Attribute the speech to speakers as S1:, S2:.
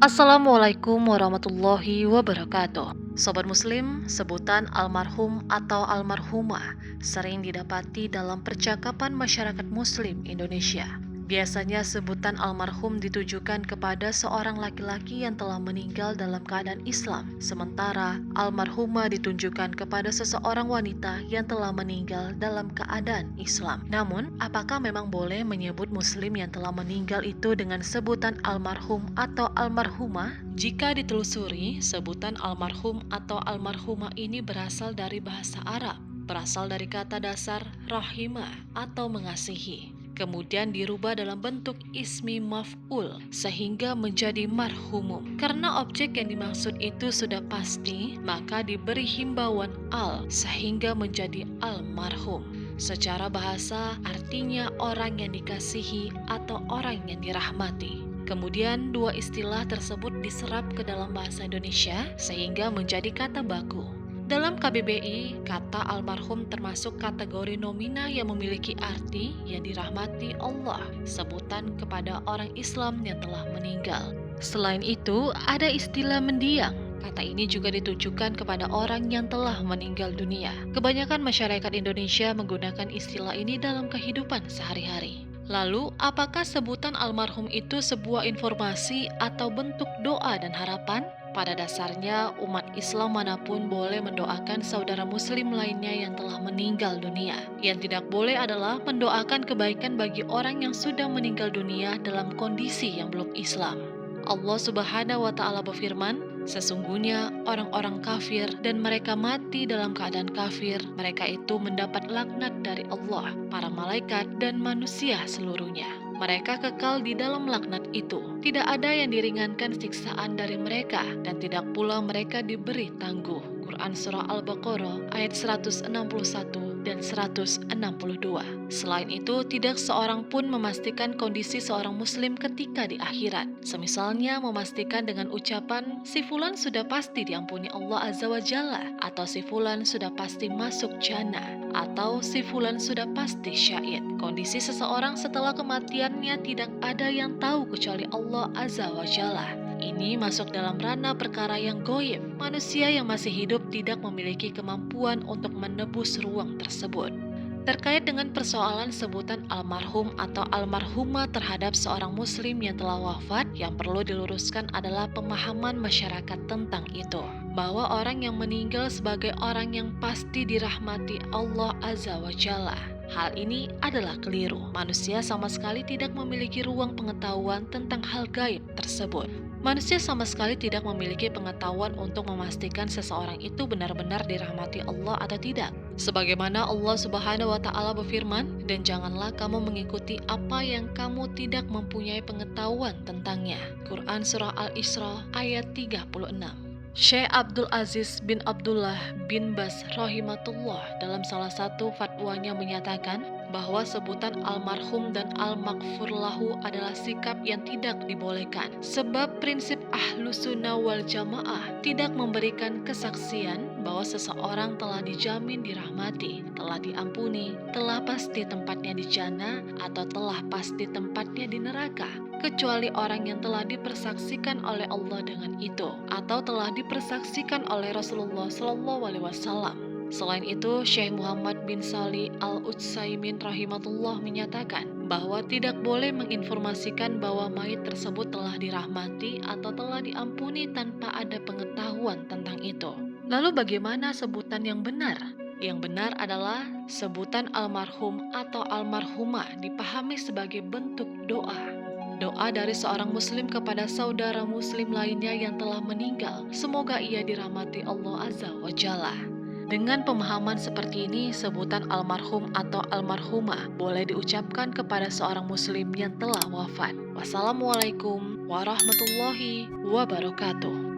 S1: Assalamualaikum warahmatullahi wabarakatuh. Sobat Muslim, sebutan almarhum atau almarhumah sering didapati dalam percakapan masyarakat Muslim Indonesia. Biasanya sebutan almarhum ditujukan kepada seorang laki-laki yang telah meninggal dalam keadaan Islam, sementara almarhumah ditunjukkan kepada seseorang wanita yang telah meninggal dalam keadaan Islam. Namun, apakah memang boleh menyebut Muslim yang telah meninggal itu dengan sebutan almarhum atau almarhumah? Jika ditelusuri, sebutan almarhum atau almarhumah ini berasal dari bahasa Arab, berasal dari kata dasar rahimah atau mengasihi. Kemudian dirubah dalam bentuk ismi maf'ul sehingga menjadi marhumum. Karena objek yang dimaksud itu sudah pasti, maka diberi himbauan al sehingga menjadi almarhum. Secara bahasa artinya orang yang dikasihi atau orang yang dirahmati. Kemudian dua istilah tersebut diserap ke dalam bahasa Indonesia sehingga menjadi kata baku. Dalam KBBI, kata almarhum termasuk kategori nomina yang memiliki arti yang dirahmati Allah, sebutan kepada orang Islam yang telah meninggal. Selain itu, ada istilah mendiang. Kata ini juga ditujukan kepada orang yang telah meninggal dunia. Kebanyakan masyarakat Indonesia menggunakan istilah ini dalam kehidupan sehari-hari. Lalu, apakah sebutan almarhum itu sebuah informasi atau bentuk doa dan harapan? Pada dasarnya, umat Islam manapun boleh mendoakan saudara muslim lainnya yang telah meninggal dunia. Yang tidak boleh adalah mendoakan kebaikan bagi orang yang sudah meninggal dunia dalam kondisi yang belum Islam. Allah Subhanahu wa Ta'ala berfirman, sesungguhnya orang-orang kafir dan mereka mati dalam keadaan kafir, mereka itu mendapat laknat dari Allah, para malaikat, dan manusia seluruhnya. Mereka kekal di dalam laknat itu. Tidak ada yang diringankan siksaan dari mereka, dan tidak pula mereka diberi tangguh. Quran Surah Al-Baqarah ayat 161 dan 162. Selain itu, tidak seorang pun memastikan kondisi seorang muslim ketika di akhirat. Semisalnya memastikan dengan ucapan, si fulan sudah pasti diampuni Allah Azza wa Jalla, atau si fulan sudah pasti masuk jannah, atau si fulan sudah pasti syahid. Kondisi seseorang setelah kematiannya tidak ada yang tahu kecuali Allah Azza wa Jalla. Ini masuk dalam ranah perkara yang goib. Manusia yang masih hidup tidak memiliki kemampuan untuk menebus ruang tersebut. Terkait dengan persoalan sebutan almarhum atau almarhumah terhadap seorang muslim yang telah wafat, yang perlu diluruskan adalah pemahaman masyarakat tentang itu. Bahwa orang yang meninggal sebagai orang yang pasti dirahmati Allah Azza wa Jalla. Hal ini adalah keliru. Manusia sama sekali tidak memiliki ruang pengetahuan tentang hal gaib tersebut. Manusia sama sekali tidak memiliki pengetahuan untuk memastikan seseorang itu benar-benar dirahmati Allah atau tidak. Sebagaimana Allah Subhanahu wa Ta'ala berfirman, dan janganlah kamu mengikuti apa yang kamu tidak mempunyai pengetahuan tentangnya. Quran Surah Al-Isra ayat 36. Syekh Abdul Aziz bin Abdullah bin Bas rahimatullah dalam salah satu fatwanya menyatakan bahwa sebutan almarhum dan al-maghfur lahu adalah sikap yang tidak dibolehkan. Sebab prinsip Ahlus Sunnah wal Jamaah tidak memberikan kesaksian bahwa seseorang telah dijamin dirahmati, telah diampuni, telah pasti tempatnya di jannah, atau telah pasti tempatnya di neraka, kecuali orang yang telah dipersaksikan oleh Allah dengan itu, atau telah dipersaksikan oleh Rasulullah SAW. Selain itu, Syekh Muhammad bin Salih Al-Utsaimin rahimatullah menyatakan bahwa tidak boleh menginformasikan bahwa mayit tersebut telah dirahmati atau telah diampuni tanpa ada pengetahuan tentang itu. Lalu bagaimana sebutan yang benar? Yang benar adalah sebutan almarhum atau almarhumah dipahami sebagai bentuk doa. Doa dari seorang muslim kepada saudara muslim lainnya yang telah meninggal, semoga ia dirahmati Allah Azza wa Jalla. Dengan pemahaman seperti ini, sebutan almarhum atau almarhumah boleh diucapkan kepada seorang muslim yang telah wafat. Wassalamualaikum warahmatullahi wabarakatuh.